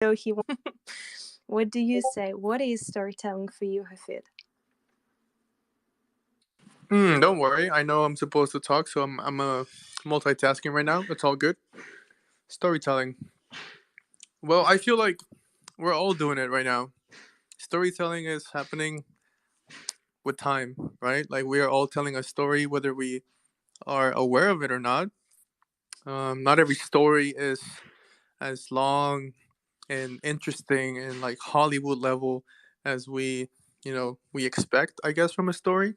So he what do you say? What is storytelling for you, Hafid? Don't worry. I know I'm supposed to talk, so I'm multitasking right now. It's all good. Storytelling. Well, I feel like we're all doing it right now. Storytelling is happening with time, right? Like we are all telling a story, whether we are aware of it or not. Not every story is as long and interesting and like Hollywood level as we expect, I guess, from a story.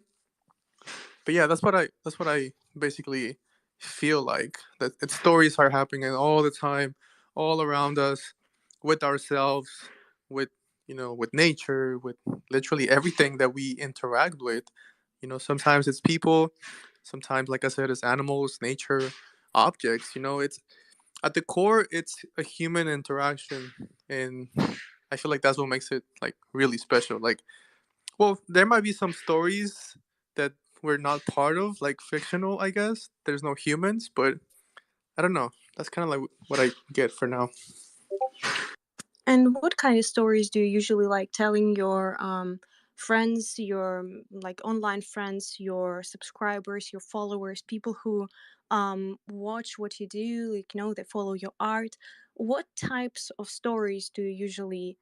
But yeah, that's what I basically feel like that stories are happening all the time, all around us, with ourselves, with with nature, with literally everything that we interact with. Sometimes it's people, sometimes, like I said, it's animals, nature, objects. It's at the core, it's a human interaction, and I feel like that's what makes it like really special. Like, well, there might be some stories that we're not part of, like fictional, I guess. There's no humans, but I don't know. That's kind of like what I get for now. And what kind of stories do you usually like telling your friends, your like online friends, your subscribers, your followers, people who watch what you do, like they follow your art? What types of stories do you usually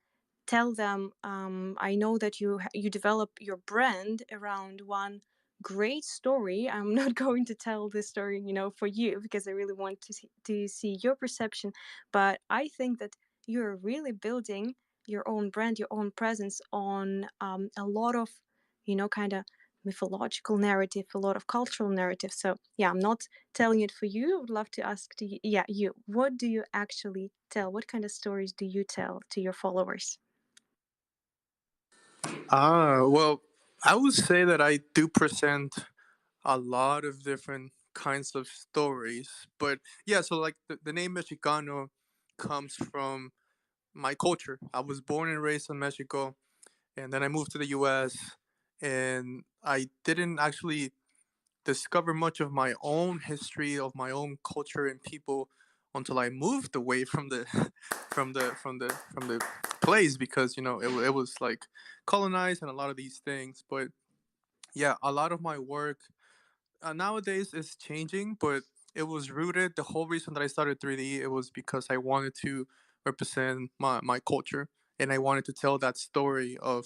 tell them? I know that you develop your brand around one great story. I'm not going to tell this story, for you because I really want to see your perception, but I think that you're really building your own brand, your own presence on a lot of, kind of mythological narrative, a lot of cultural narrative. So yeah, I'm not telling it for you. I would love to ask you, what do you actually tell? What kind of stories do you tell to your followers? Well, I would say that I do present a lot of different kinds of stories. But yeah, so like the name Mexicano comes from my culture. I was born and raised in Mexico, and then I moved to the US, and I didn't actually discover much of my own history, of my own culture and people, until I moved away from the from the place, because it was like colonized and a lot of these things. But yeah, a lot of my work nowadays is changing, but it was rooted. The whole reason that I started 3D, it was because I wanted to represent my culture, and I wanted to tell that story of,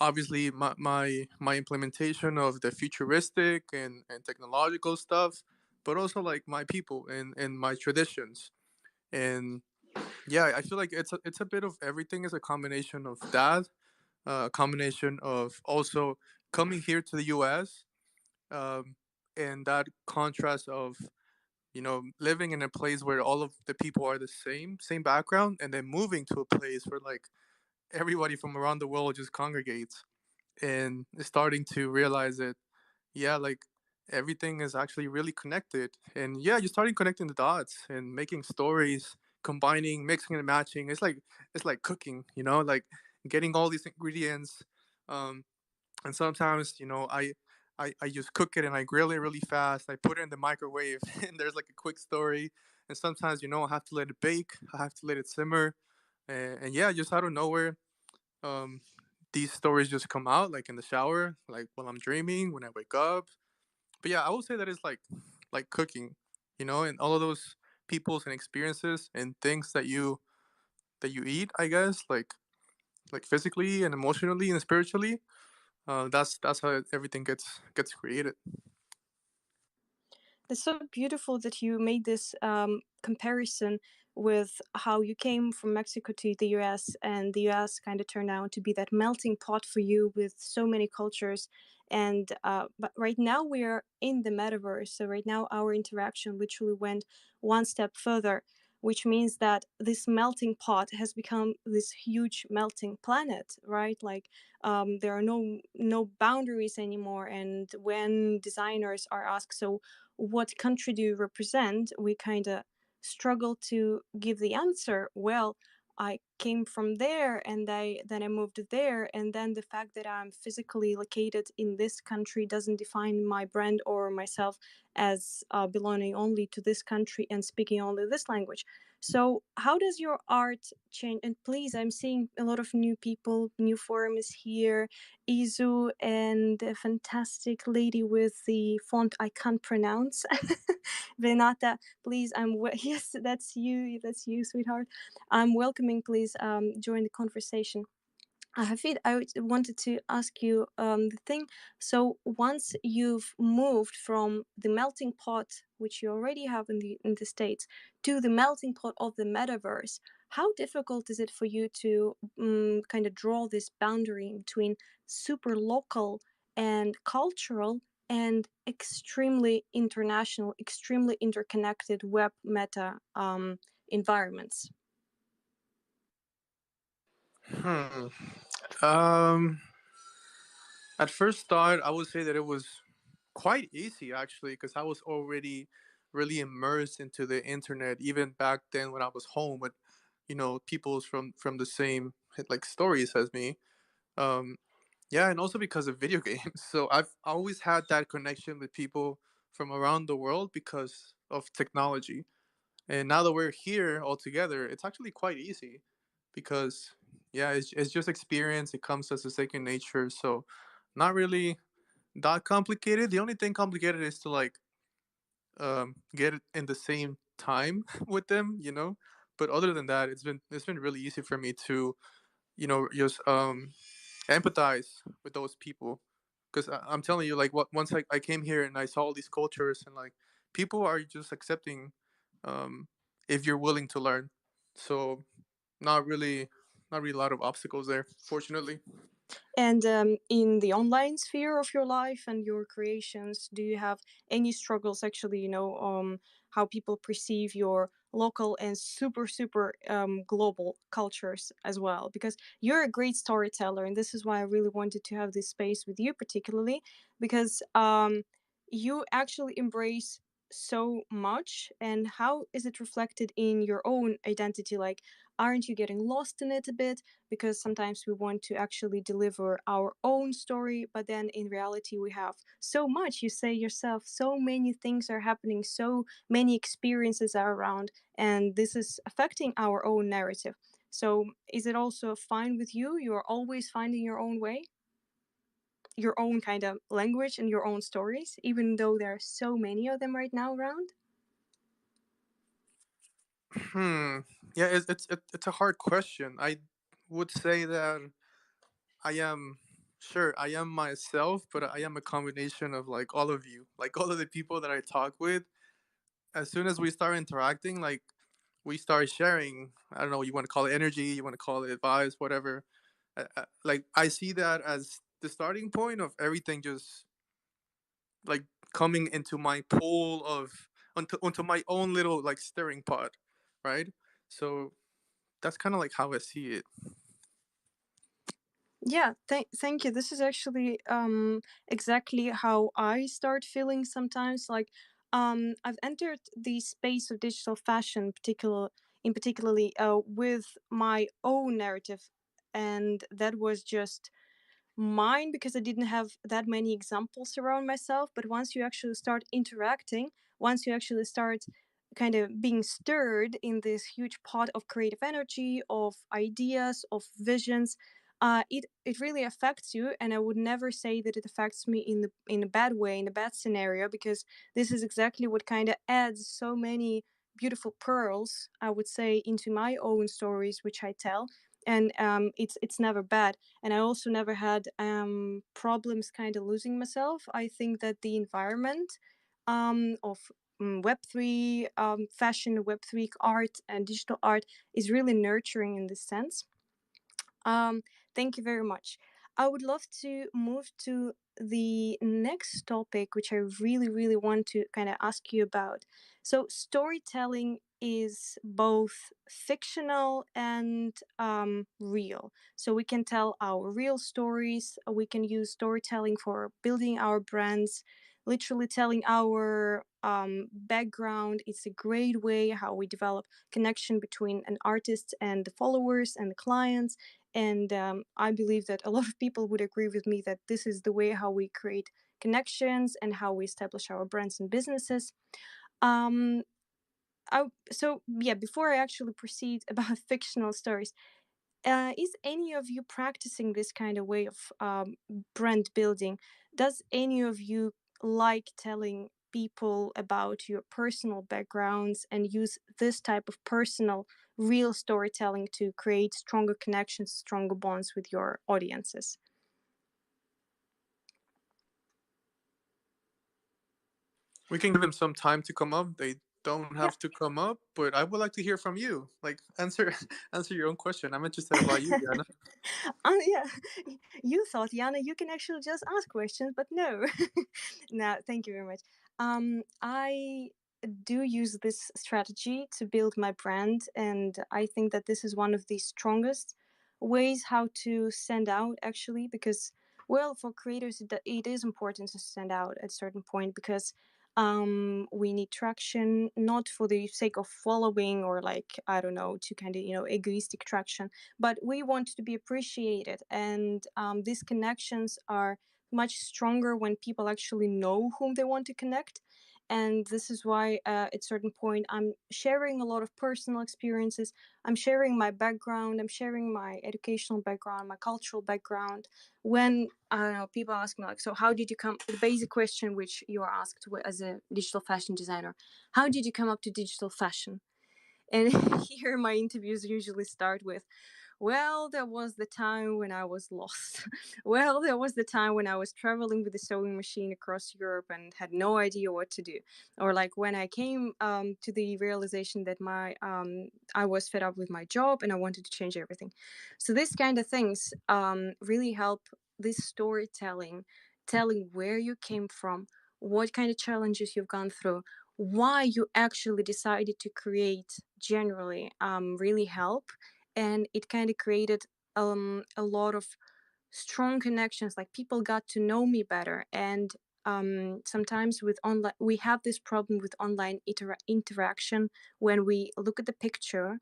obviously, my implementation of the futuristic and technological stuff, but also like my people and my traditions. And yeah, I feel like it's a bit of everything. Is a combination of that, a combination of also coming here to the US, um, and that contrast of living in a place where all of the people are the same background, and then moving to a place where like everybody from around the world just congregates, and starting to realize that, yeah, like everything is actually really connected. And yeah, you're starting connecting the dots and making stories, combining, mixing and matching. It's like cooking, like getting all these ingredients. Um and sometimes, I just cook it and I grill it really fast. I put it in the microwave and there's like a quick story. And sometimes, I have to let it bake, I have to let it simmer. And yeah, just out of nowhere, um these stories just come out, like in the shower, like while I'm dreaming, when I wake up. But yeah, I would say that it's like cooking, and all of those peoples and experiences and things that you eat, I guess, like physically and emotionally and spiritually. That's how everything gets created. It's so beautiful that you made this comparison with how you came from Mexico to the US, and the US kind of turned out to be that melting pot for you with so many cultures. And but right now we're in the metaverse, so right now our interaction literally went one step further, which means that this melting pot has become this huge melting planet, right? Like there are no boundaries anymore. And when designers are asked, so what country do you represent, we kind of struggle to give the answer. Well, I came from there, and I moved there, and then the fact that I'm physically located in this country doesn't define my brand or myself as belonging only to this country and speaking only this language. So, how does your art change? And please, I'm seeing a lot of new people, new forums here. Izu and a fantastic lady with the font I can't pronounce. Renata, please, yes, that's you, sweetheart. I'm welcoming. Please, join the conversation. Hafid, wanted to ask you the thing. So once you've moved from the melting pot, which you already have in the States, to the melting pot of the metaverse, how difficult is it for you to kind of draw this boundary between super local and cultural and extremely international, extremely interconnected web meta environments? Hmm. Um. At first thought, I would say that it was quite easy actually, because I was already really immersed into the internet even back then when I was home with, people's from the same like stories as me. Um, yeah, and also because of video games. So I've always had that connection with people from around the world because of technology. And now that we're here all together, it's actually quite easy because, yeah, it's just experience. It comes as a second nature. So, not really that complicated. The only thing complicated is to like get it in the same time with them, But other than that, it's been really easy for me to, just empathize with those people, because I'm telling you, like, once I came here and I saw all these cultures, and like people are just accepting, um, if you're willing to learn. So not really, not really a lot of obstacles there, fortunately. And in the online sphere of your life and your creations, do you have any struggles actually, how people perceive your local and super, super global cultures as well? Because you're a great storyteller, and this is why I really wanted to have this space with you, particularly because you actually embrace so much. And how is it reflected in your own identity? Like, aren't you getting lost in it a bit? Because sometimes we want to actually deliver our own story, but then in reality we have so much. You say yourself, so many things are happening, so many experiences are around, and this is affecting our own narrative. So is it also fine with you? You're always finding your own way, your own kind of language and your own stories, even though there are so many of them right now around? Hmm. Yeah, it's a hard question. I would say that I am sure I am myself, but I am a combination of like all of you, like all of the people that I talk with. As soon as we start interacting, like we start sharing. I don't know. You want to call it energy, you want to call it vibes, whatever. Like I see that as the starting point of everything, just like coming into my pool of onto my own little like stirring pot, right? So that's kind of like how I see it. Yeah, thank you. This is actually exactly how I start feeling sometimes. Like I've entered the space of digital fashion, particularly with my own narrative, and that was just mine because I didn't have that many examples around myself. But once you actually start interacting, once you actually start kind of being stirred in this huge pot of creative energy, of ideas, of visions, it really affects you. And I would never say that it affects me in a bad way, in a bad scenario, because this is exactly what kind of adds so many beautiful pearls, I would say, into my own stories, which I tell. And it's never bad. And I also never had problems kind of losing myself. I think that the environment of Web3 fashion, Web3 art, and digital art is really nurturing in this sense. um, Thank you very much. I would love to move to the next topic, which I really, really want to kind of ask you about. So, storytelling is both fictional and real. So, we can tell our real stories, we can use storytelling for building our brands, literally telling our background. It's a great way how we develop connection between an artist and the followers and the clients. And I believe that a lot of people would agree with me that this is the way how we create connections and how we establish our brands and businesses. um, so yeah, before I actually proceed about fictional stories, is any of you practicing this kind of way of brand building? Does any of you like telling people about your personal backgrounds and use this type of personal, real storytelling to create stronger connections, stronger bonds with your audiences? We can give them some time to come up. They don't Yeah. have to come up, but I would like to hear from you. Like, answer answer your own question. I'm interested about you, Diana. Yeah, you thought, Yana, you can actually just ask questions, but no. No, thank you very much. I do use this strategy to build my brand, and I think that this is one of the strongest ways how to stand out, actually, because, well, for creators, it is important to stand out at a certain point because we need traction, not for the sake of following or, like, I don't know, to kind of, egoistic traction, but we want to be appreciated. And these connections are much stronger when people actually know whom they want to connect. And this is why at certain point I'm sharing a lot of personal experiences. I'm sharing my background, I'm sharing my educational background, my cultural background. When, I don't know, people ask me, like, so how did you come, the basic question which you are asked as a digital fashion designer, how did you come up to digital fashion? And here my interviews usually start with, well, there was the time when I was lost. Well, there was the time when I was traveling with a sewing machine across Europe and had no idea what to do. Or like when I came to the realization that I was fed up with my job and I wanted to change everything. So these kind of things really help this storytelling, telling where you came from, what kind of challenges you've gone through, why you actually decided to create generally really help. And it kind of created a lot of strong connections, like people got to know me better. And sometimes with online we have this problem with online interaction. When we look at the picture,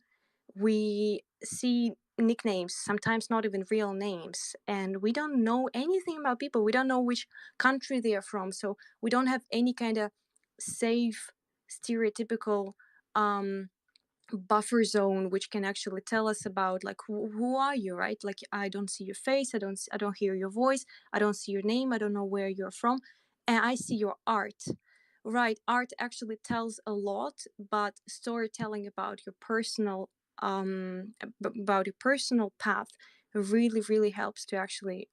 we see nicknames, sometimes not even real names, and we don't know anything about people. We don't know which country they are from, so we don't have any kind of safe stereotypical um buffer zone which can actually tell us about, like, who are you, right? Like, I don't see your face, I don't hear your voice, I don't see your name, I don't know where you're from, and I see your art. Right, art actually tells a lot, but storytelling about your personal about your personal path really really helps to actually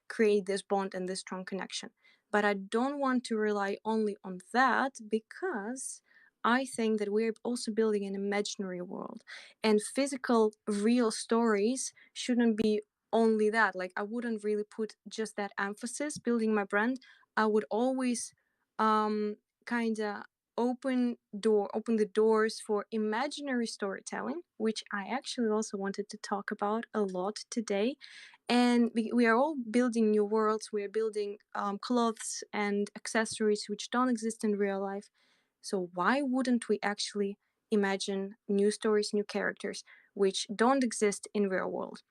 create this bond and this strong connection. But I don't want to rely only on that, because I think that we're also building an imaginary world, and physical, real stories shouldn't be only that. Like, I wouldn't really put just that emphasis building my brand. I would always um, kind of open the doors for imaginary storytelling, which I actually also wanted to talk about a lot today. And we are all building new worlds. We are building clothes and accessories which don't exist in real life, so why wouldn't we actually imagine new stories, new characters, which don't exist in real world?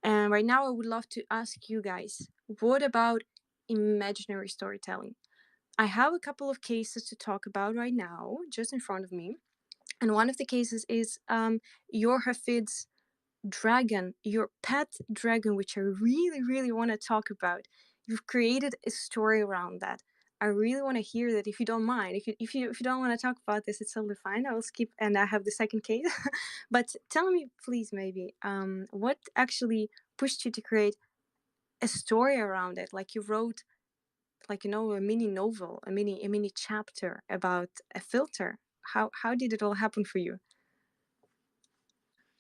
And right now I would love to ask you guys, what about imaginary storytelling? I have a couple of cases to talk about right now, just in front of me. And one of the cases is your Hafid's dragon, your pet dragon, which I really, really want to talk about. You've created a story around that. I really want to hear that, if you don't mind. If you don't want to talk about this, it's totally fine. I will skip, and I have the second case. But tell me, please, maybe, what actually pushed you to create a story around it? Like, you wrote, like, a mini novel, a mini chapter about a filter. How did it all happen for you?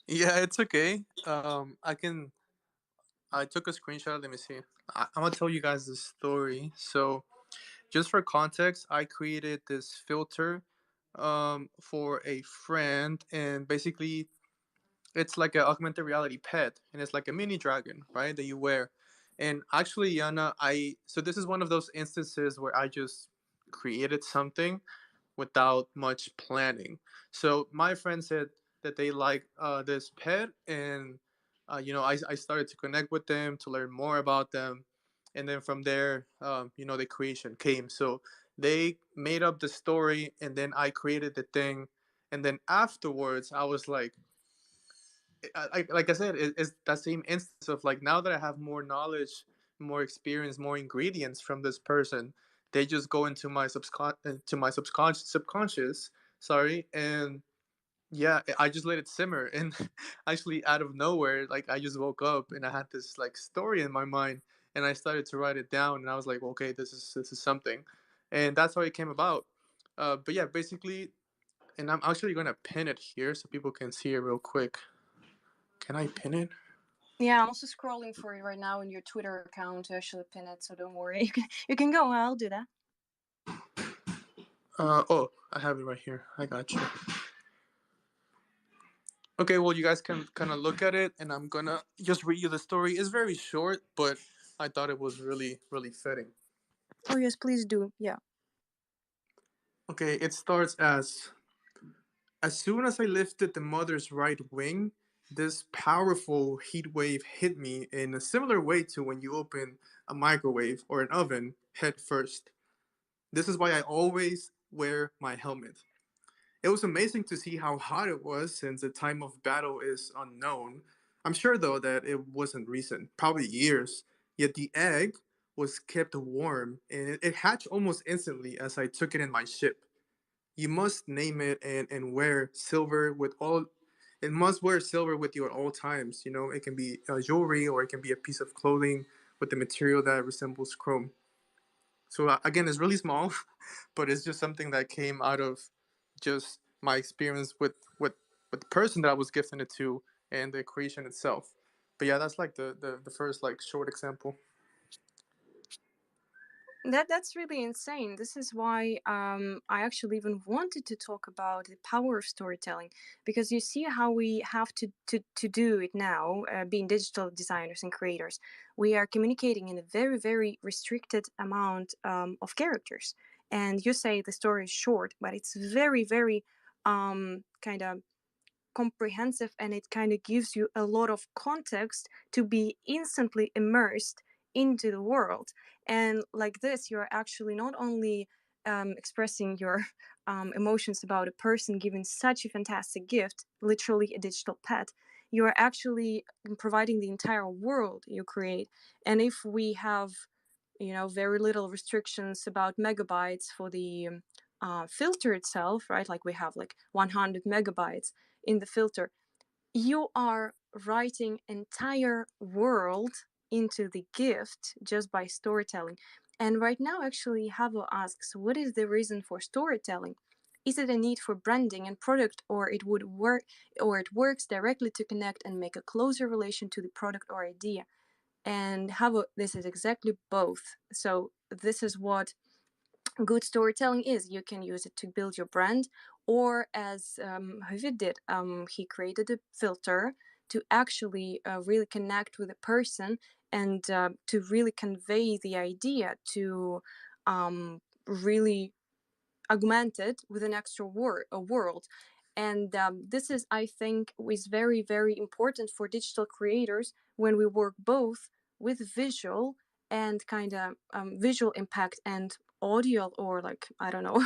Yeah, it's okay. I can. I took a screenshot. Let me see. I'm gonna tell you guys the story. So, just for context, I created this filter for a friend, and basically it's like an augmented reality pet, and it's like a mini dragon, right, that you wear. And actually, Yana, I so this is one of those instances where I just created something without much planning. So my friend said that they like this pet, and I started to connect with them to learn more about them, and then from there, the creation came. So they made up the story, and then I created the thing, And then afterwards, I was like I said, it's that same instance of like now that I have more knowledge, more experience, more ingredients from this person, they just go into my subconscious, sorry, and yeah, I just let it simmer, and actually out of nowhere, like I just woke up and I had this like story in my mind, and I started to write it down, and I was like, okay, this is something, and that's how it came about. But yeah, basically, and I'm actually gonna pin it here so people can see it real quick. Can I pin it? Yeah, I'm also scrolling for you right now in your Twitter account to actually pin it, so don't worry. You can go. I'll do that. Oh, I have it right here. I got you. Okay, well, you guys can kind of look at it, and I'm gonna just read you the story. It's very short, but I thought it was really, really fitting. Oh yes, please do. Yeah. Okay, it starts as soon as I lifted the mother's right wing, this powerful heat wave hit me in a similar way to when you open a microwave or an oven head first. This is why I always wear my helmet. It was amazing to see how hot it was since the time of battle is unknown. I'm sure, though, that it wasn't recent, probably years. Yet the egg was kept warm and it hatched almost instantly as I took it in my ship. You must name it and wear silver with all. It must wear silver with you at all times. You know, it can be jewelry or it can be a piece of clothing with a material that resembles chrome. So again, it's really small, but it's just something that came out of just my experience with the person that I was gifting it to and the creation itself. But yeah, that's like the first like short example. That's really insane. This is why I actually even wanted to talk about the power of storytelling, because you see how we have to do it now, being digital designers and creators. We are communicating in a very, very restricted amount of characters. And you say the story is short, but it's very, very kind of comprehensive, and it kind of gives you a lot of context to be instantly immersed into the world. And like this, you're actually not only expressing your emotions about a person given such a fantastic gift, literally a digital pet. You're actually providing the entire world you create. And if we have, very little restrictions about megabytes for the filter itself, right? Like we have like 100 megabytes in the filter, you are writing entire world into the gift just by storytelling. And right now, actually, Havo asks, what is the reason for storytelling? Is it a need for branding and product, or it would work, or it works directly to connect and make a closer relation to the product or idea? And Havo, this is exactly both. So this is what good storytelling is. You can use it to build your brand, or as Havid did, he created a filter to actually really connect with a person, and to really convey the idea, to really augmented with an extra a world. And this is, I think, is very, very important for digital creators when we work both with visual and kind of visual impact and audio, or like, I don't know,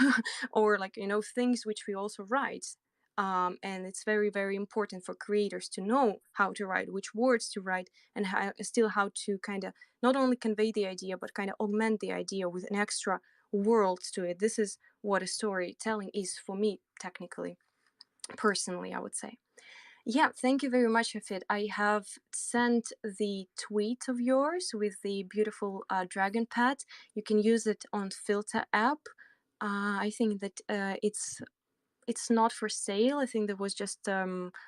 or like, things which we also write. And it's very, very important for creators to know how to write, which words to write, and still how to kind of not only convey the idea, but kind of augment the idea with an extra world to it. This is what a storytelling is for me, technically, personally, I would say. Yeah, thank you very much, Hafid. I have sent the tweet of yours with the beautiful dragon pet. You can use it on Filter app. I think that it's not for sale. I think there was just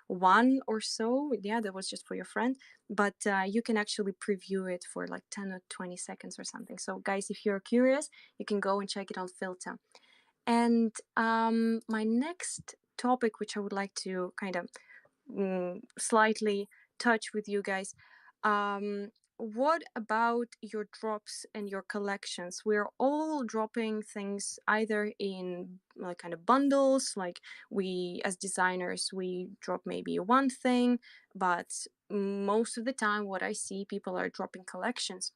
one or so. Yeah, that was just for your friend. But you can actually preview it for like 10 or 20 seconds or something. So, guys, if you're curious, you can go and check it on Filter. And my next topic, which I would like to kind of slightly touch with you guys. What about your drops and your collections? We're all dropping things either in like kind of bundles, like we as designers, we drop maybe one thing, but most of the time what I see, people are dropping collections.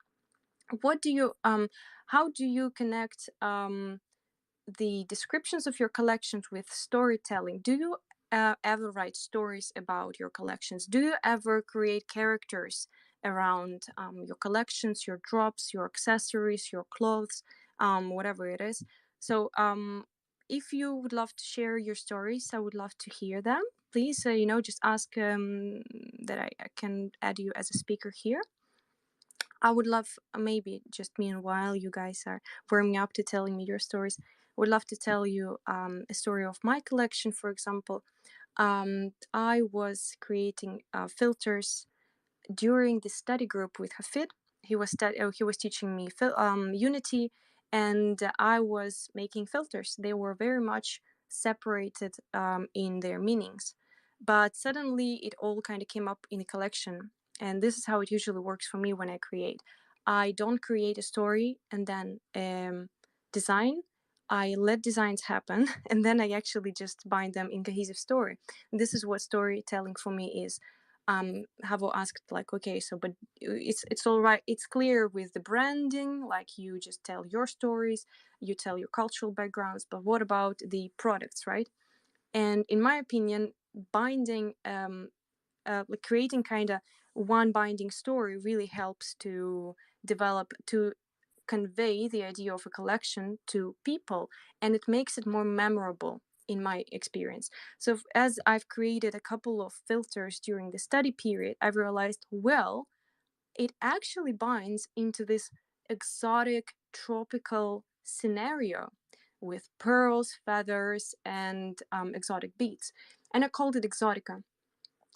What do you how do you connect the descriptions of your collections with storytelling. Do you ever write stories about your collections? Do you ever create characters around your collections, your drops, your accessories, your clothes, whatever it is? So, if you would love to share your stories, I would love to hear them. Please, just ask that I can add you as a speaker here. I would love, maybe just meanwhile you guys are warming up to telling me your stories, would love to tell you a story of my collection. For example, I was creating filters during the study group with Hafid. He was teaching me Unity, and I was making filters. They were very much separated in their meanings, but suddenly it all kind of came up in a collection. And this is how it usually works for me when I create. I don't create a story and then design. I let designs happen, and then I actually just bind them in cohesive story. And this is what storytelling for me is. Havo asked, like, okay, so but it's all right, it's clear with the branding, like you just tell your stories, you tell your cultural backgrounds, but what about the products, right? And in my opinion, binding like creating kind of one binding story really helps to develop, to convey the idea of a collection to people, and it makes it more memorable in my experience. So as I've created a couple of filters during the study period, I've realized, well, it actually binds into this exotic tropical scenario with pearls, feathers, and exotic beads. And I called it Exotica.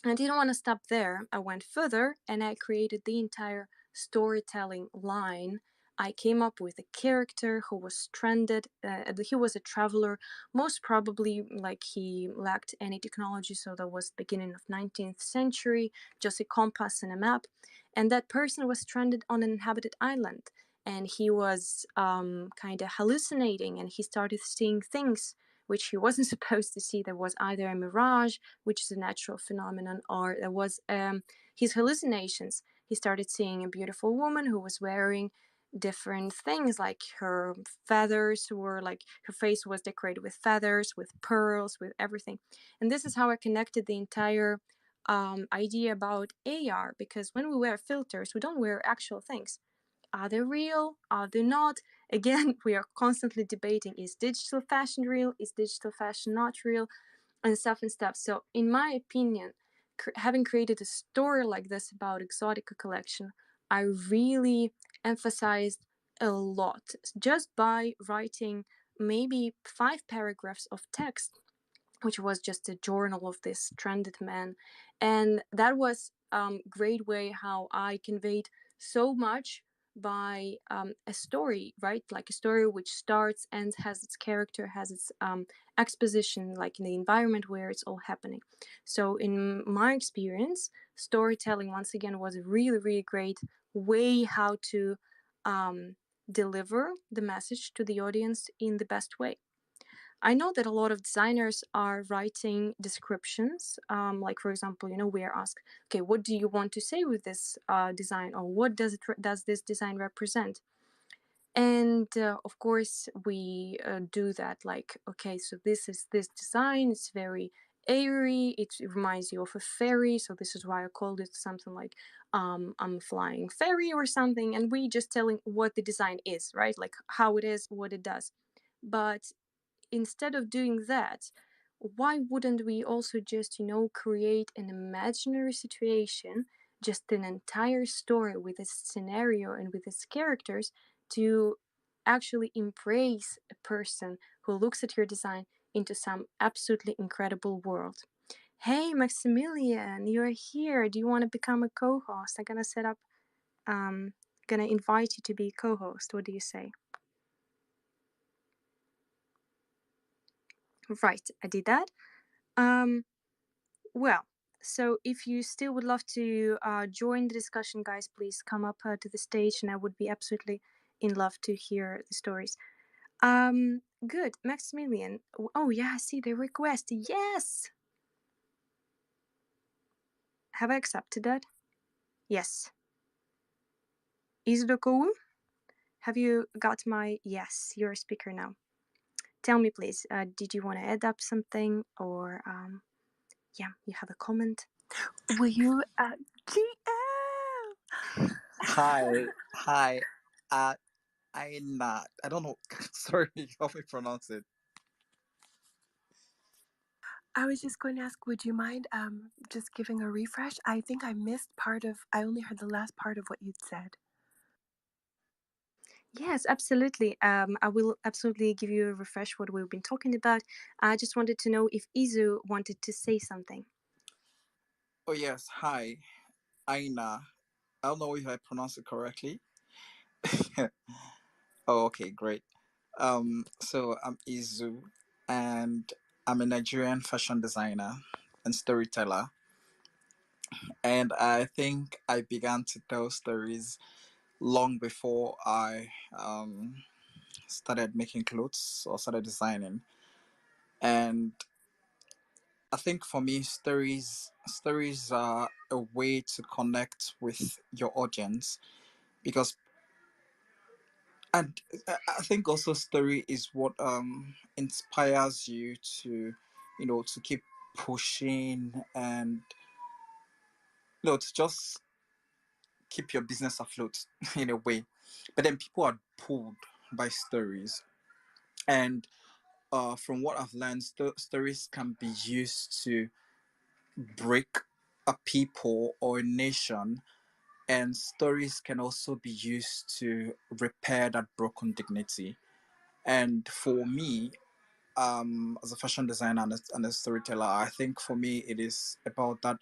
I didn't want to stop there. I went further and I created the entire storytelling line. I came up with a character who was stranded. He was a traveler, most probably like he lacked any technology, so that was the beginning of 19th century, just a compass and a map. And that person was stranded on an inhabited island, and he was kind of hallucinating, and he started seeing things which he wasn't supposed to see. There was either a mirage, which is a natural phenomenon, or there was his hallucinations. He started seeing a beautiful woman who was wearing different things, like her feathers were like, her face was decorated with feathers, with pearls, with everything. And this is how I connected the entire idea about AR, because when we wear filters, we don't wear actual things. Are they real? Are they not? Again, we are constantly debating, is digital fashion real? Is digital fashion not real? And stuff and stuff. So, in my opinion, having created a story like this about Exotica collection, I really emphasized a lot just by writing maybe 5 paragraphs of text, which was just a journal of this stranded man. And that was great way how I conveyed so much by a story, right? Like a story which starts and has its character, has its exposition, like in the environment where it's all happening. So in my experience, storytelling, once again, was a really, really great way how to deliver the message to the audience in the best way. I know that a lot of designers are writing descriptions. Like, for example, we are asked, okay, what do you want to say with this design, or what does this design represent? And of course, we do that. Like, okay, so this is this design. It's very airy. It reminds you of a ferry. So this is why I called it something like I'm flying ferry or something. And we just telling what the design is, right? Like how it is, what it does. But instead of doing that, why wouldn't we also just, create an imaginary situation, just an entire story with its scenario and with its characters, to actually embrace a person who looks at your design into some absolutely incredible world? Hey, Maximilian, you're here. Do you want to become a co-host? I'm gonna set up, gonna invite you to be a co-host. What do you say? Right, I did that. Um, Well, so if you still would love to join the discussion, guys, please come up to the stage, and I would be absolutely in love to hear the stories. Good, Maximilian. Oh yeah, I see the request. Yes, have I accepted that? Yes. Is it cool? Have you got my yes? You're a speaker now. Tell me, please, did you want to add up something or, yeah, you have a comment? Were you at GM? Hi, hi. Uh, I not. I don't know. Sorry, help me pronounce it. I was just going to ask, would you mind just giving a refresh? I think I missed I only heard the last part of what you'd said. Yes, absolutely. I will absolutely give you a refresh what we've been talking about. I just wanted to know if Izu wanted to say something. Oh yes, hi, Aina. I don't know if I pronounced it correctly. Oh, okay, great. So I'm Izu, and I'm a Nigerian fashion designer and storyteller. And I think I began to tell stories long before I started making clothes or started designing. And I think for me, stories are a way to connect with your audience because, and I think also story is what inspires you to, to keep pushing and to just keep your business afloat in a way. But then people are pulled by stories, and from what I've learned, stories can be used to break a people or a nation, and stories can also be used to repair that broken dignity. And for me, as a fashion designer and a storyteller, I think for me it is about that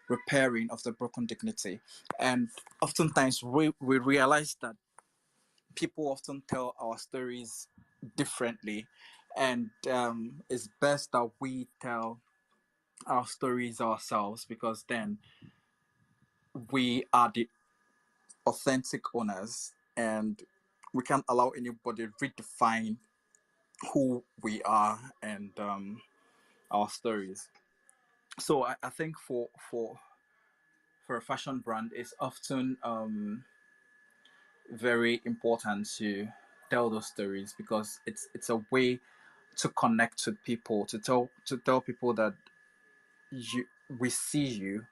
repairing of the broken dignity. And oftentimes we realize that people often tell our stories differently, and it's best that we tell our stories ourselves because then we are the authentic owners, and we can't allow anybody to redefine who we are and our stories. So I think for a fashion brand, it's often very important to tell those stories because it's a way to connect with people, to tell people that we see you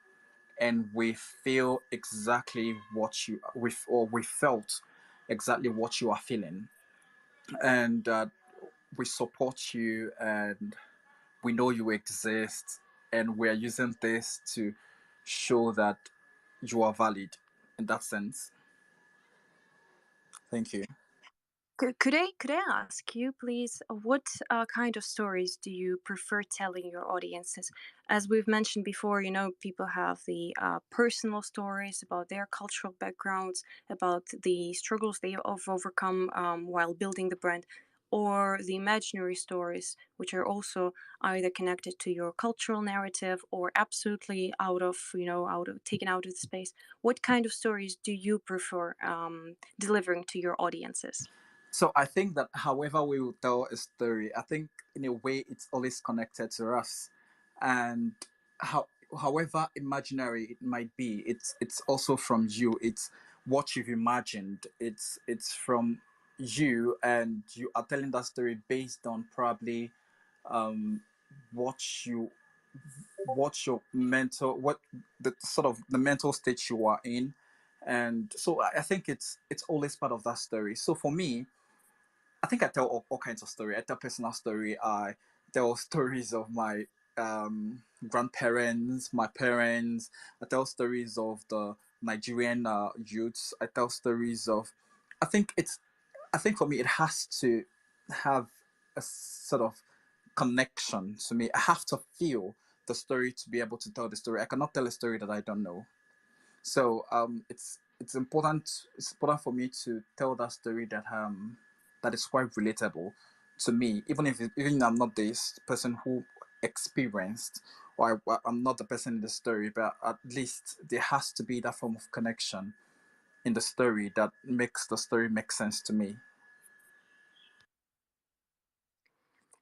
and we feel exactly what we felt exactly what you are feeling, and we support you, and we know you exist, and we are using this to show that you are valid in that sense. Thank you. Could I ask you, please, what kind of stories do you prefer telling your audiences? As we've mentioned before, people have the personal stories about their cultural backgrounds, about the struggles they have overcome while building the brand, or the imaginary stories, which are also either connected to your cultural narrative or absolutely taken out of the space. What kind of stories do you prefer delivering to your audiences? So I think that however we will tell a story, I think in a way it's always connected to us, and however imaginary it might be, it's also from you. It's what you've imagined. It's from you, and you are telling that story based on probably um, what you what your mental what the sort of the mental state you are in, and so I think it's always part of that story. So for me, I think I tell all kinds of story. I tell personal story. I tell stories of my grandparents, my parents. I tell stories of the Nigerian youths. I tell stories of. I think it's. I think for me, it has to have a sort of connection to me. I have to feel the story to be able to tell the story. I cannot tell a story that I don't know. So it's important. It's important for me to tell that story that is quite relatable to me, even I'm not this person who experienced, or I'm not the person in the story, but at least there has to be that form of connection in the story that makes the story make sense to me.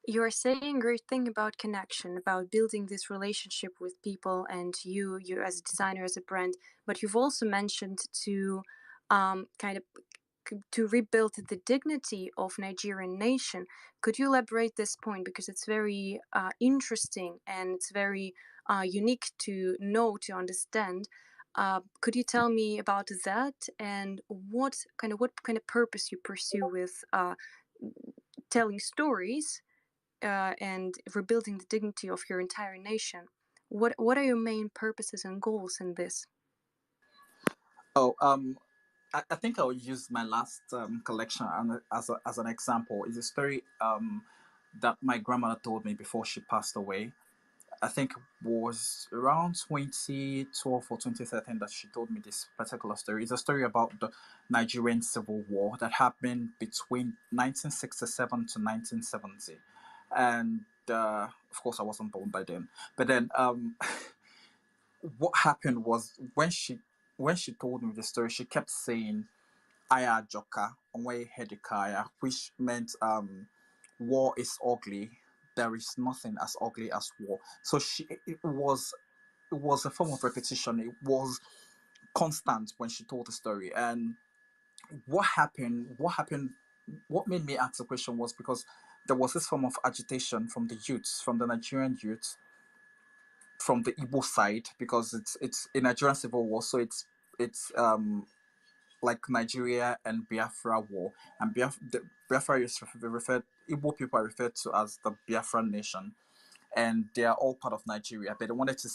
You're saying a great thing about connection, about building this relationship with people, and you as a designer, as a brand. But you've also mentioned to kind of to rebuild the dignity of Nigerian nation. Could you elaborate this point, because it's very interesting and it's very unique to know, to understand. Could you tell me about that, and what kind of purpose you pursue with telling stories and rebuilding the dignity of your entire nation? What are your main purposes and goals in this? Oh, I think I'll use my last collection as an example. It's a story that my grandmother told me before she passed away. I think it was around 2012 or 2013 that she told me this particular story. It's a story about the Nigerian Civil War that happened between 1967 to 1970. And of course, I wasn't born by then. But then what happened was when she told me the story, she kept saying Aya Joka, Onwe Hedikaya, which meant war is ugly. There is nothing as ugly as war. So it was a form of repetition. It was constant when she told the story. And what made me ask the question was because there was this form of agitation from the youths, from the Nigerian youths, from the Igbo side, because it's a Nigerian civil war, so it's like Nigeria and Biafra war, and Biafra is referred Igbo people are referred to as the Biafran nation, and they are all part of Nigeria, but they wanted to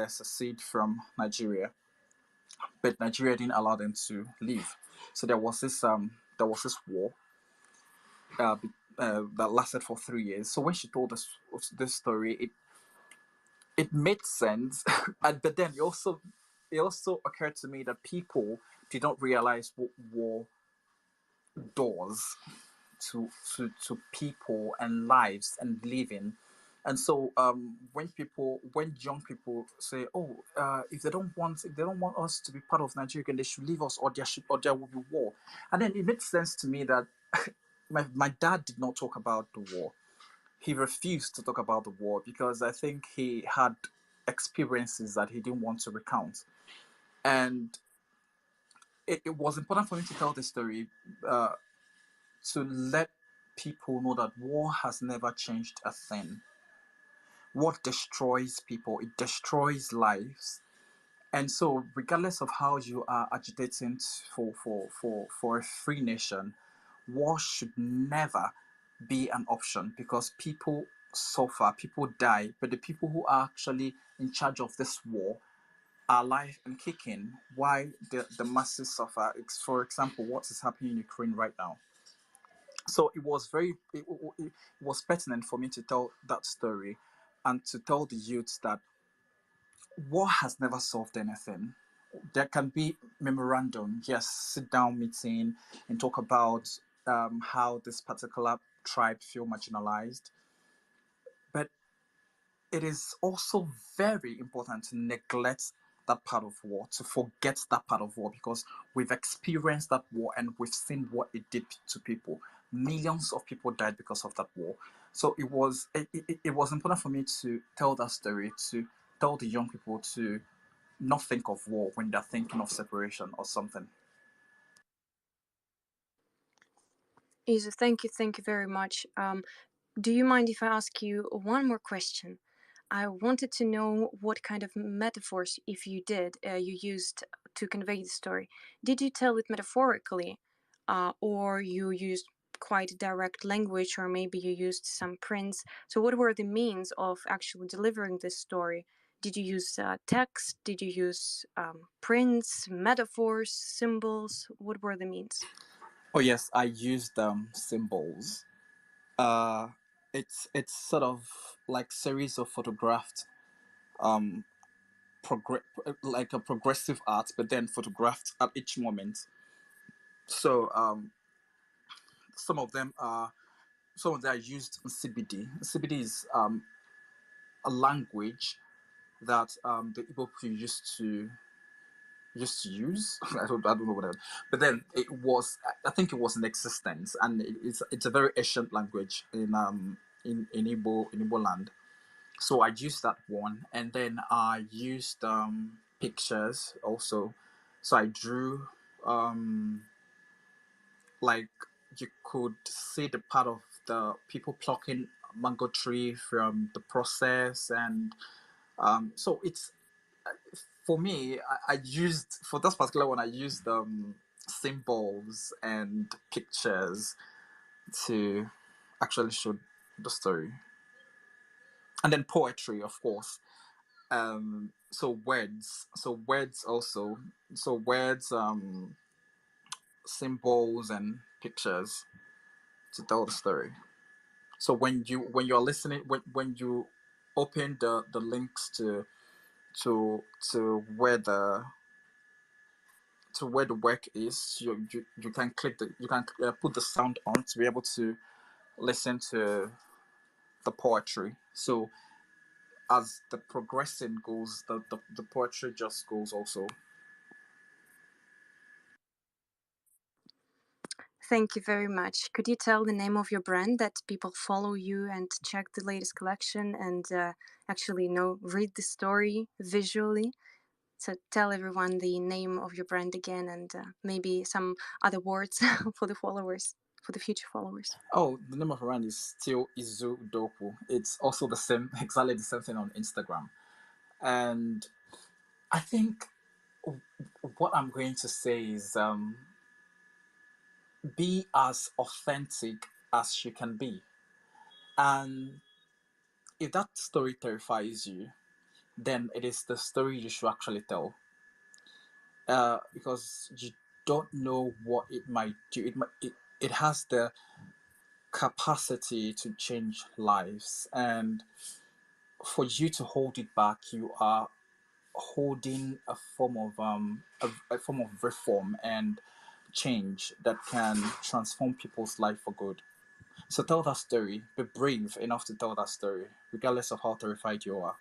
secede from Nigeria, but Nigeria didn't allow them to leave. So there was this war that lasted for 3 years. So when she told us this story, it made sense, but then it also occurred to me that people did not realize what war does to people and lives and living. And so when young people say, oh, if they don't want us to be part of Nigeria, then they should leave us, or there will be war. And then it makes sense to me that my dad did not talk about the war. He refused to talk about the war because I think he had experiences that he didn't want to recount. And it was important for me to tell this story, to let people know that war has never changed a thing. War destroys people, it destroys lives. And so, regardless of how you are agitating for a free nation, war should never be an option because people suffer, people die, but the people who are actually in charge of this war are alive and kicking. Why the masses suffer? For example, what is happening in Ukraine right now. So it was pertinent for me to tell that story and to tell the youths that war has never solved anything. There can be memorandum, yes, sit down meeting and talk about how this particular tribe feel marginalized, but it is also very important to neglect that part of war, to forget that part of war, because we've experienced that war and we've seen what it did to people. Millions of people died because of that war. So it was important for me to tell that story, to tell the young people to not think of war when they're thinking of separation or something. Isa, thank you very much. Do you mind if I ask you one more question? I wanted to know what kind of metaphors, if you did, you used to convey the story. Did you tell it metaphorically, or you used quite direct language, or maybe you used some prints? So what were the means of actually delivering this story? Did you use text? Did you use prints, metaphors, symbols? What were the means? Oh yes, I used symbols. Uh, it's sort of like series of photographed um like a progressive art, but then photographed at each moment. So some of them are some of them are used in CBD. CBD is a language that the Igbo people used to use. I don't know what else. But then I think it was in existence, and it's a very ancient language in Igbo land. So I used that one, and then I used pictures also. So I drew um like you could see the part of the people plucking mango tree from the process, and so it's for me. I used for this particular one. I used symbols and pictures to actually show the story, and then poetry, of course. So words also, so words, symbols and pictures to tell the story. So when you're listening, when you open the links to where the work is, you can click you can put the sound on to be able to listen to the poetry. So as the progressing goes, the poetry just goes also. Thank you very much. Could you tell the name of your brand that people follow you and check the latest collection and actually read the story visually? So tell everyone the name of your brand again and maybe some other words for the followers, for the future followers. Oh, the name of the brand is still Izu Dopu. It's also the same, exactly the same thing on Instagram. And I think what I'm going to say is, be as authentic as you can be. And if that story terrifies you, then it is the story you should actually tell. Because you don't know what it might do. It has the capacity to change lives. And for you to hold it back, you are holding a form of reform and change that can transform people's life for good. So tell that story. Be brave enough to tell that story, regardless of how terrified you are.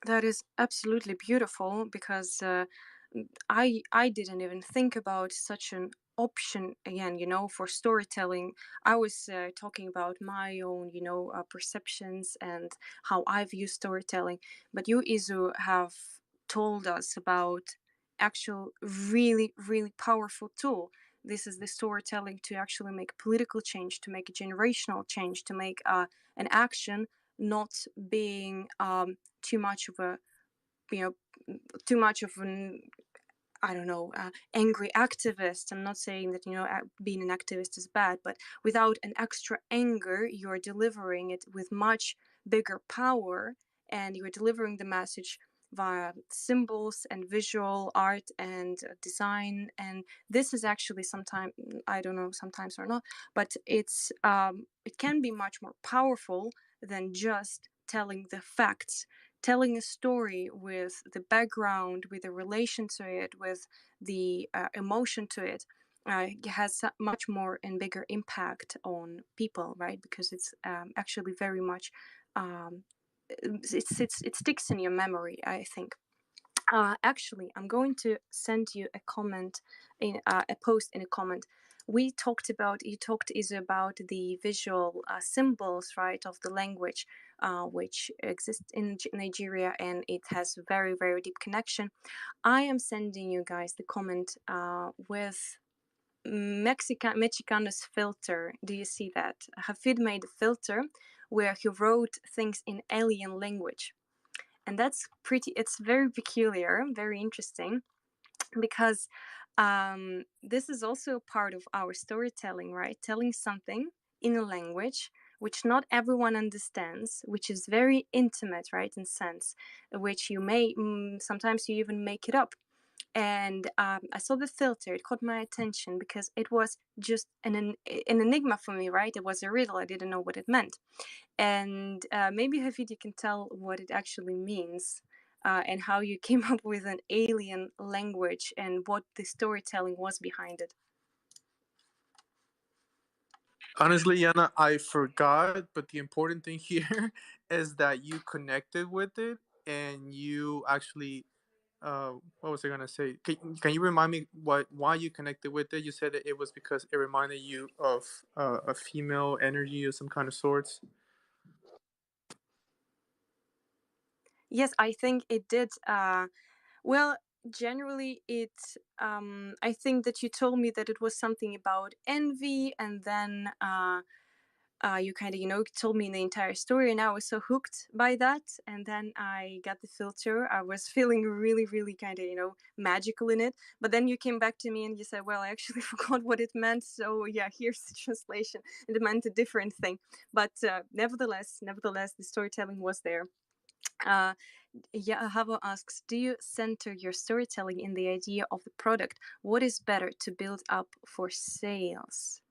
That is absolutely beautiful because I didn't even think about such an option again. For storytelling, I was talking about my own perceptions and how I view storytelling. But you, Izu, have told us about actual really really powerful tool. This is the storytelling to actually make political change, to make a generational change, to make an action not being too much of a you know too much of an I don't know, angry activist. I'm not saying that being an activist is bad, but without an extra anger, you're delivering it with much bigger power, and you're delivering the message via symbols and visual art and design. And this is actually sometimes, I don't know, sometimes or not, but it can be much more powerful than just telling the facts. Telling a story with the background, with the relation to it, with the emotion to it, has much more and bigger impact on people, right? Because it's actually very much it sticks in your memory, I think. Actually, I'm going to send you a comment in a post in a comment. You talked is about the visual symbols, right, of the language, which exists in Nigeria, and it has very very deep connection. I am sending you guys the comment with Mexicanos filter. Do you see that? Hafid made a filter where he wrote things in alien language, and it's very peculiar, very interesting, because this is also a part of our storytelling, right? Telling something in a language which not everyone understands, which is very intimate, right, in sense, which you may sometimes you even make it up. And I saw the filter. It caught my attention because it was just an enigma for me, right? It was a riddle. I didn't know what it meant. And maybe Hafid, you can tell what it actually means, and how you came up with an alien language and what the storytelling was behind it. Honestly, Yana, I forgot, but the important thing here is that you connected with it and you actually. What was I gonna say? Can you remind me why you connected with it? You said that it was because it reminded you of a female energy of some kind of sorts. Yes, I think it did. Well, generally I think that you told me that it was something about envy, and then you kind of, told me the entire story, and I was so hooked by that. And then I got the filter. I was feeling really, really kind of, magical in it. But then you came back to me and you said, well, I actually forgot what it meant. So yeah, here's the translation. And it meant a different thing. But nevertheless, the storytelling was there. Uh, yeah, Havo asks, do you center your storytelling in the idea of the product? What is better to build up for sales?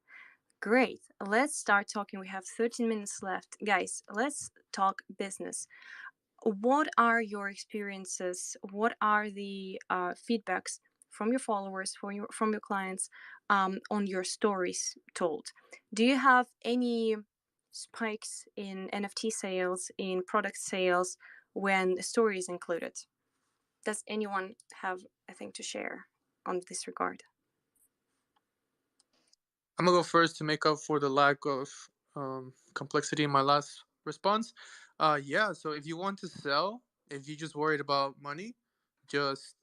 Great. Let's start talking. We have 13 minutes left. Guys, let's talk business. What are your experiences? What are the feedbacks from your followers, from your clients, on your stories told? Do you have any spikes in NFT sales, in product sales, when the story is included? Does anyone have a thing to share on this regard? I'm gonna go first to make up for the lack of complexity in my last response. Yeah. So if you want to sell, if you just worried about money, just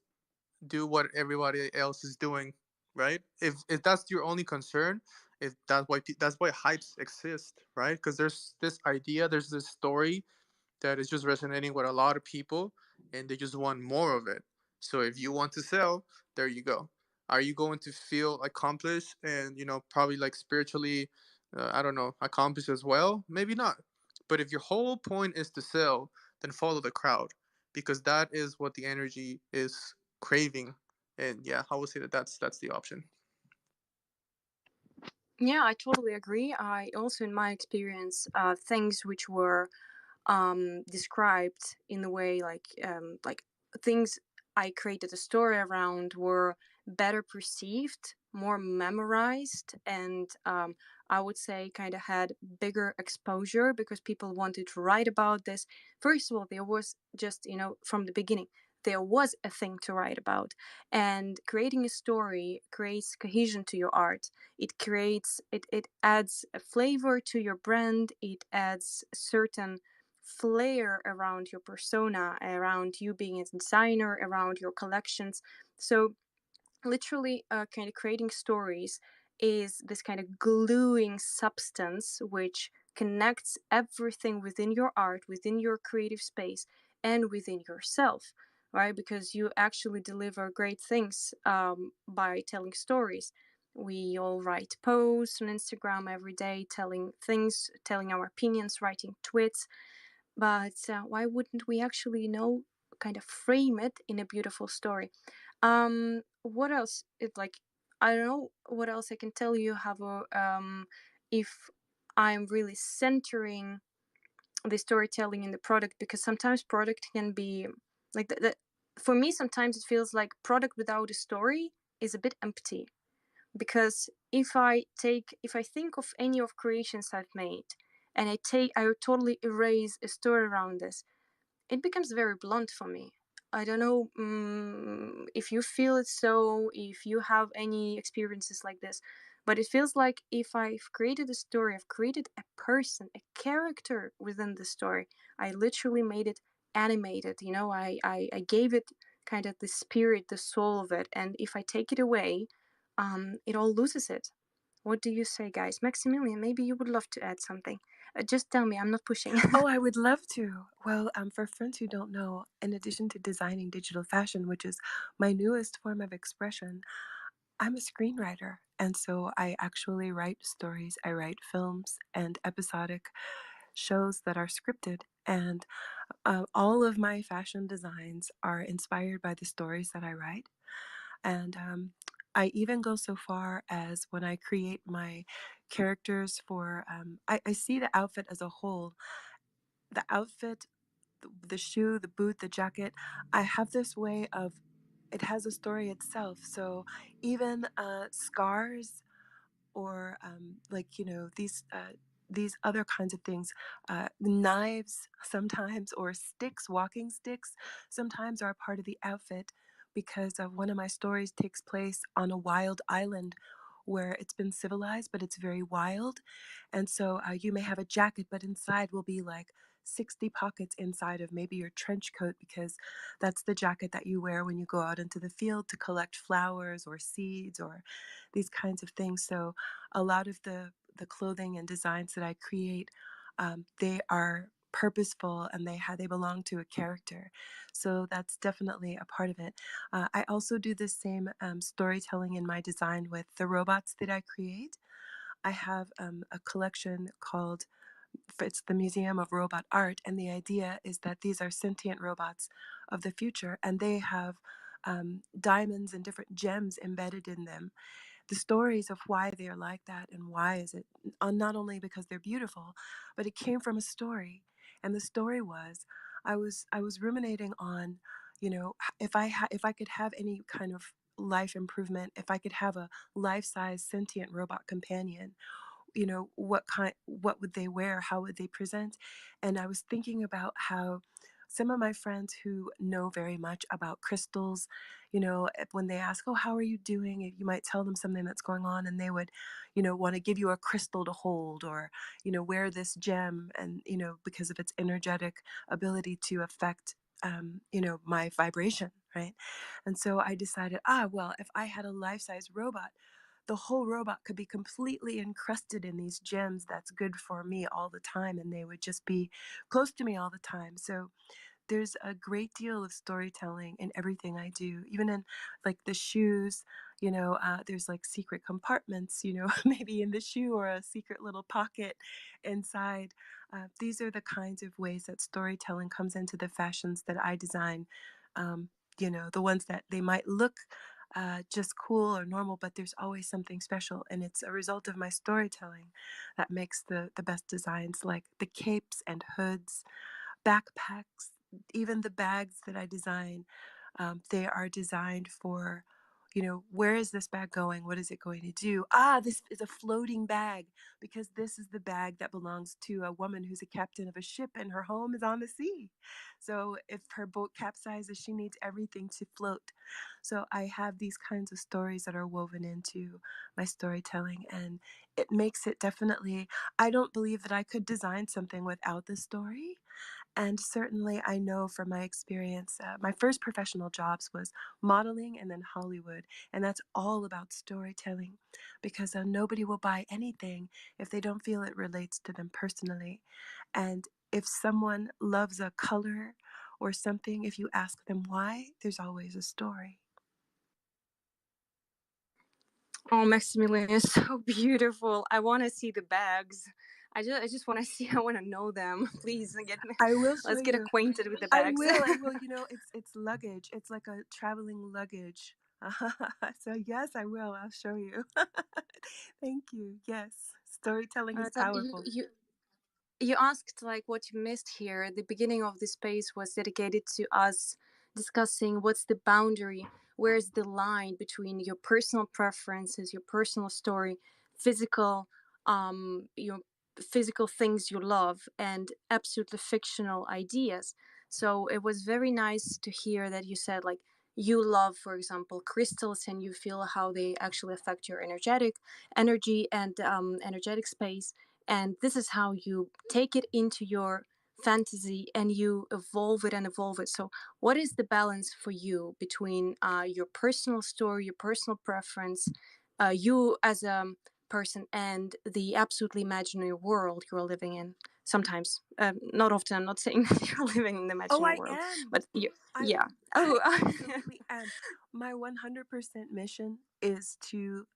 do what everybody else is doing, right? If that's your only concern, if that's why hypes exist, right? Because there's this idea, there's this story that is just resonating with a lot of people, and they just want more of it. So if you want to sell, there you go. Are you going to feel accomplished and probably like spiritually, I don't know, accomplished as well? Maybe not. But if your whole point is to sell, then follow the crowd, because that is what the energy is craving. And yeah, I would say that that's the option. Yeah, I totally agree. I also, in my experience, things which were described in the way like things I created a story around were better perceived, more memorized, and I would say kind of had bigger exposure because people wanted to write about this. First of all, there was just, from the beginning, there was a thing to write about, and creating a story creates cohesion to your art. It adds a flavor to your brand. It adds a certain flair around your persona, around you being a designer, around your collections. So literally, kind of creating stories is this kind of gluing substance which connects everything within your art, within your creative space, and within yourself, right? Because you actually deliver great things by telling stories. We all write posts on Instagram every day, telling things, telling our opinions, writing tweets, but why wouldn't we actually, kind of frame it in a beautiful story? What else? It like, I don't know what else I can tell you. Have a if I'm really centering the storytelling in the product, because sometimes product can be like for me, sometimes it feels like product without a story is a bit empty, because if I think of any of creations I've made, and I totally erase a story around this, it becomes very blunt for me. I don't know, if you feel it, so if you have any experiences like this, but it feels like if I've created a story, I've created a person, a character within the story. I literally made it animated. I gave it kind of the spirit, the soul of it, and if I take it away, it all loses it. What do you say, guys? Maximilian, maybe you would love to add something. Just tell me, I'm not pushing. Oh, I would love to. Well, for friends who don't know, in addition to designing digital fashion, which is my newest form of expression, I'm a screenwriter. And so I actually write stories. I write films and episodic shows that are scripted. And all of my fashion designs are inspired by the stories that I write. And I even go so far as when I create my characters for, I see the outfit as a whole. The outfit, the shoe, the boot, the jacket, I have this way of, it has a story itself. So even scars, or like, these other kinds of things, knives sometimes, or sticks, walking sticks sometimes, are part of the outfit, because one of my stories takes place on a wild island where it's been civilized but it's very wild. And so you may have a jacket, but inside will be like 60 pockets inside of maybe your trench coat because that's the jacket that you wear when you go out into the field to collect flowers or seeds or these kinds of things. So a lot of the clothing and designs that I create, they are purposeful and they belong to a character. So that's definitely a part of it. I also do the same storytelling in my design with the robots that I create. I have a collection called, it's the Museum of Robot Art, and the idea is that these are sentient robots of the future, and they have diamonds and different gems embedded in them. The stories of why they are like that and why is it, not only because they're beautiful, but it came from a story, and the story was, I was ruminating on, if I could have any kind of life improvement, if I could have a life-size sentient robot companion, what would they wear, how would they present. And I was thinking about how some of my friends who know very much about crystals, when they ask, oh, how are you doing, you might tell them something that's going on, and they would want to give you a crystal to hold, or wear this gem, and because of its energetic ability to affect my vibration, right? And so I decided, well, if I had a life-size robot, the whole robot could be completely encrusted in these gems that's good for me all the time, and they would just be close to me all the time. So there's a great deal of storytelling in everything I do, even in like the shoes. There's like secret compartments, maybe in the shoe, or a secret little pocket inside. These are the kinds of ways that storytelling comes into the fashions that I design. um, the ones that they might look just cool or normal, but there's always something special, and it's a result of my storytelling that makes the best designs, like the capes and hoods, backpacks, even the bags that I design. They are designed for, where is this bag going? What is it going to do? This is a floating bag, because this is the bag that belongs to a woman who's a captain of a ship and her home is on the sea. So if her boat capsizes, she needs everything to float. So I have these kinds of stories that are woven into my storytelling, and it makes it definitely, I don't believe that I could design something without the story. And certainly, I know from my experience, my first professional jobs was modeling and then Hollywood. And that's all about storytelling, because nobody will buy anything if they don't feel it relates to them personally. And if someone loves a color or something, if you ask them why, there's always a story. Oh, Maximilian is so beautiful. I want to see the bags. I just want to see. I want to know them. Please get me. I will show Let's get you. acquainted with the I bags. will. I will. It's luggage. It's like a traveling luggage. So yes, I will. I'll show you. Thank you. Yes, storytelling is That you, powerful. you you asked like what you missed here. The beginning of the space was dedicated to us discussing what's the boundary, where's the line between your personal preferences, your personal story, physical, your physical things you love, and absolutely fictional ideas. So it was very nice to hear that you said like you love, for example, crystals, and you feel how they actually affect your energy and energetic space, and this is how you take it into your fantasy and you evolve it and evolve it. So what is the balance for you between your personal story, your personal preference, you as a person, and the absolutely imaginary world you're living in? Sometimes, not often. I'm not saying that you're living in the Oh, imaginary I world, am. but you, I yeah. I Oh. absolutely am. My 100% mission is to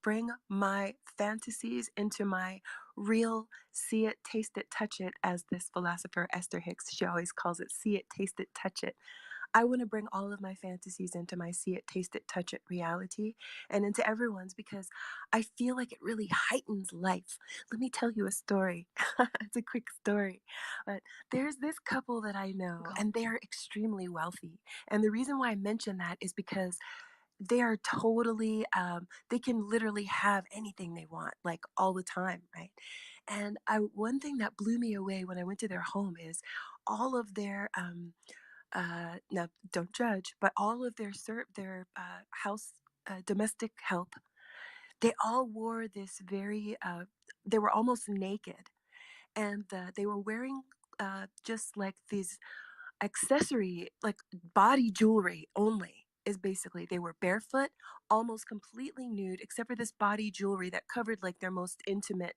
bring my fantasies into my real, see it, taste it, touch it, as this philosopher Esther Hicks, she always calls it, see it, taste it, touch it. I want to bring all of my fantasies into my see it, taste it, touch it reality, and into everyone's, because I feel like it really heightens life. Let me tell you a story. It's a quick story. But there's this couple that I know, and they're extremely wealthy. And the reason why I mention that is because they are totally, they can literally have anything they want, like all the time, right? And one thing that blew me away when I went to their home is all of their, now don't judge, but all of their house domestic help, they all wore this very, they were almost naked, and they were wearing just like these accessory, like body jewelry only. Is basically they were barefoot, almost completely nude, except for this body jewelry that covered like their most intimate,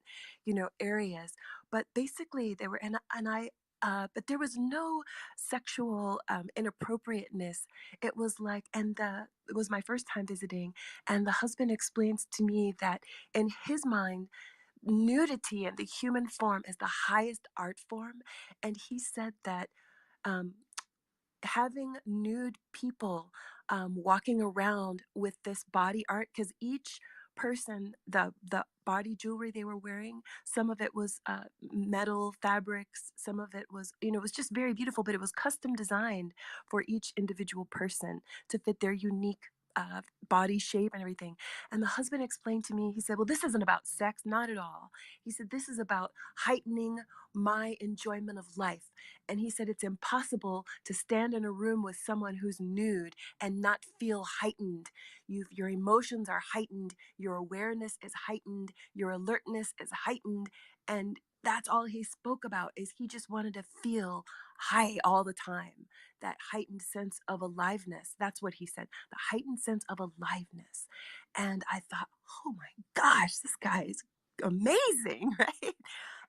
areas. But basically, they were, and I. But there was no sexual inappropriateness. It was like, it was my first time visiting, and the husband explains to me that in his mind, nudity in the human form is the highest art form, and he said that um, having nude people walking around with this body art, because each person, the body jewelry they were wearing, some of it was metal fabrics, some of it was, it was just very beautiful, but it was custom designed for each individual person to fit their unique body shape and everything. And the husband explained to me, he said, well, this isn't about sex, not at all. He said, this is about heightening my enjoyment of life. And he said, it's impossible to stand in a room with someone who's nude and not feel heightened. Your emotions are heightened, your awareness is heightened, your alertness is heightened. And that's all he spoke about, is he just wanted to feel high all the time. That heightened sense of aliveness. That's what he said, the heightened sense of aliveness. And I thought, oh my gosh, this guy is amazing, right?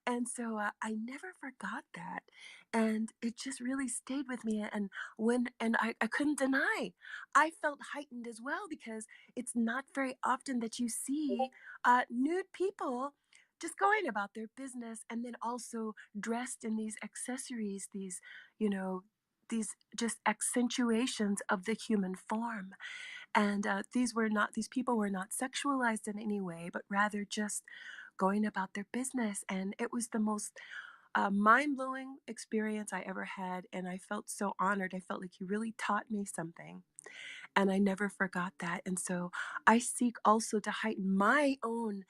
And so I never forgot that. And it just really stayed with me. And I couldn't deny, I felt heightened as well, because it's not very often that you see nude people just going about their business, and then also dressed in these accessories, you know, these just accentuations of the human form. And these people were not sexualized in any way, but rather just going about their business. And it was the most mind blowing experience I ever had. And I felt so honored. I felt like he really taught me something. And I never forgot that. And so I seek also to heighten my own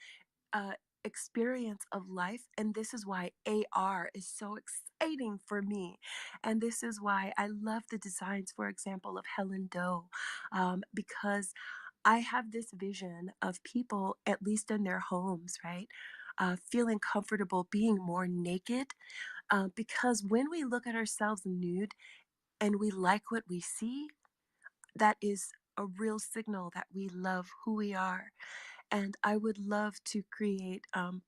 uh, experience of life. And this is why AR is so exciting for me. And this is why I love the designs, for example, of Helen Doe, because I have this vision of people, at least in their homes, right? Feeling comfortable being more naked, because when we look at ourselves nude and we like what we see, that is a real signal that we love who we are. And I would love to create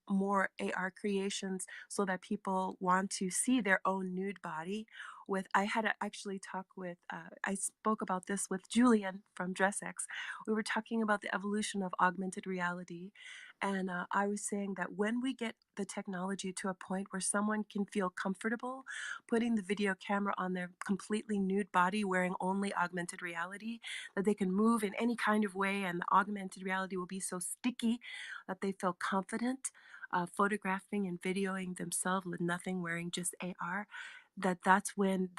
more AR creations so that people want to see their own nude body. I had to actually talk with, I spoke about this with Julian from DressX. We were talking about the evolution of augmented reality. And I was saying that when we get the technology to a point where someone can feel comfortable putting the video camera on their completely nude body wearing only augmented reality, that they can move in any kind of way, and the augmented reality will be so sticky that they feel confident photographing and videoing themselves with nothing, wearing just AR, that's when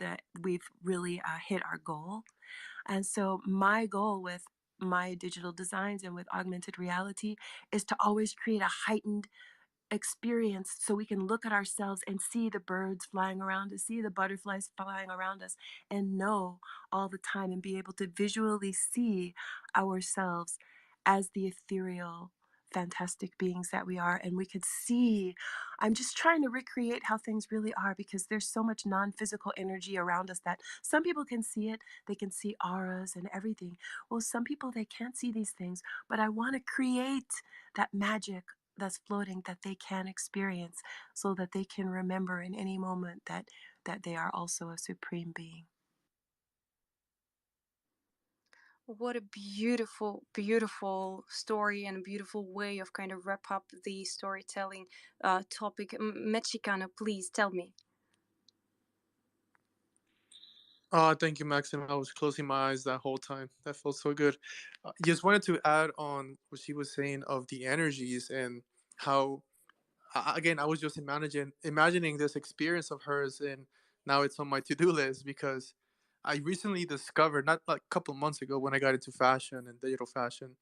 we've really hit our goal. And so my goal with my digital designs and with augmented reality is to always create a heightened experience, so we can look at ourselves and see the birds flying around us, see the butterflies flying around us, and know all the time and be able to visually see ourselves as the ethereal, fantastic beings that we are. And we could see, I'm just trying to recreate how things really are, because there's so much non-physical energy around us that some people can see it, they can see auras and everything. Well, some people, they can't see these things, but I want to create that magic that's floating that they can experience, so that they can remember in any moment that they are also a supreme being. What a beautiful, beautiful story and beautiful way of kind of wrap up the storytelling topic. Mexicano, please tell me. Thank you, Maxim. I was closing my eyes that whole time. That felt so good. Just wanted to add on what she was saying of the energies and how again, I was just imagining this experience of hers, and now it's on my to do list because I recently discovered, not like a couple of months ago when I got into fashion and digital fashion,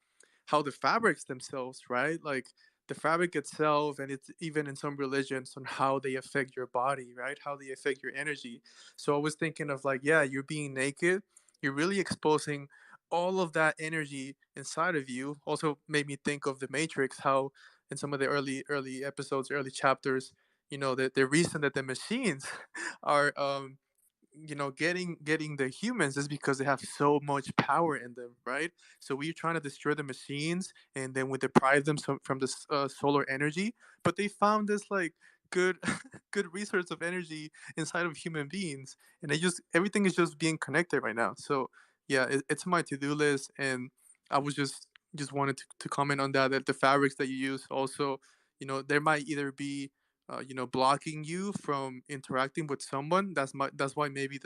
how the fabrics themselves, right? Like the fabric itself, and it's even in some religions on how they affect your body, right? How they affect your energy. So I was thinking of like, yeah, you're being naked, you're really exposing all of that energy inside of you. Also made me think of the Matrix, how in some of the early episodes, early chapters, the reason that the machines are getting the humans is because they have so much power in them, right? So we're trying to destroy the machines, and then we deprive them from this solar energy, but they found this like good good resource of energy inside of human beings, and everything is just being connected right now. So yeah, it's my to-do list, and I was just wanted to comment on that the fabrics that you use also, there might either be blocking you from interacting with someone. That's why maybe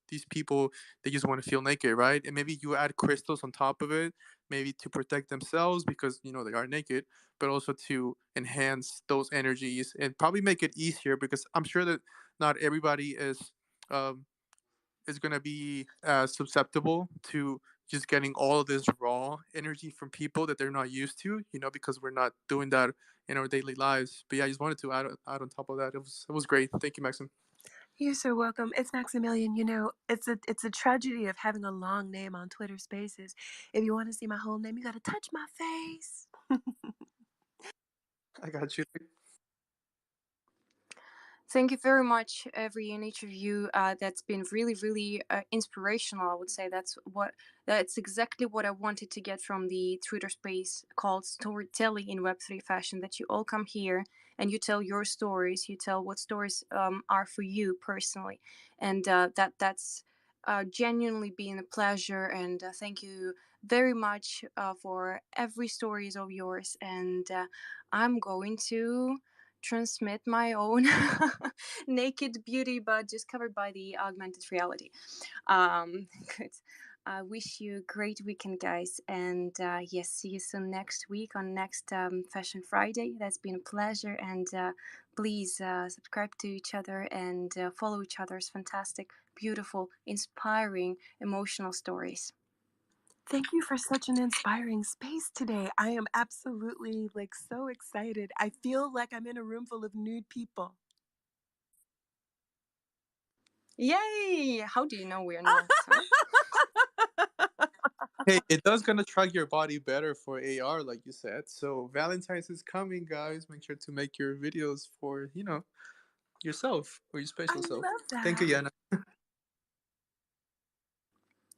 these people, they just want to feel naked, right? And maybe you add crystals on top of it, maybe to protect themselves because they are naked, but also to enhance those energies and probably make it easier because I'm sure that not everybody um, is going to be susceptible to just getting all of this raw energy from people that they're not used to, because we're not doing that in our daily lives. But yeah, I just wanted to add on top of that. It was great. Thank you, Maxim. You're so welcome. It's Maximilian. It's a tragedy of having a long name on Twitter Spaces. If you want to see my whole name, you got to touch my face. I got you. Thank you very much, every and each of you. That's been really, really inspirational. I would say that's exactly what I wanted to get from the Twitter space called storytelling in Web3 fashion. That you all come here and you tell your stories. You tell what stories are for you personally, and that's genuinely been a pleasure. And thank you very much for every stories of yours. And I'm going to transmit my own naked beauty, but just covered by the augmented reality. Good. I wish you a great weekend, guys, and yes, see you soon next week on next Fashion Friday. That's been a pleasure, and please subscribe to each other and follow each other's fantastic, beautiful, inspiring, emotional stories. Thank you for such an inspiring space today. I am absolutely so excited. I feel like I'm in a room full of nude people. Yay! How do you know we're not? Huh? Hey, it does gonna track your body better for AR, like you said. So Valentine's is coming, guys. Make sure to make your videos for yourself or your I special self. love Thank you, that. Yana.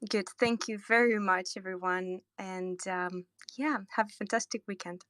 Good. Thank you very much, everyone. And yeah, have a fantastic weekend.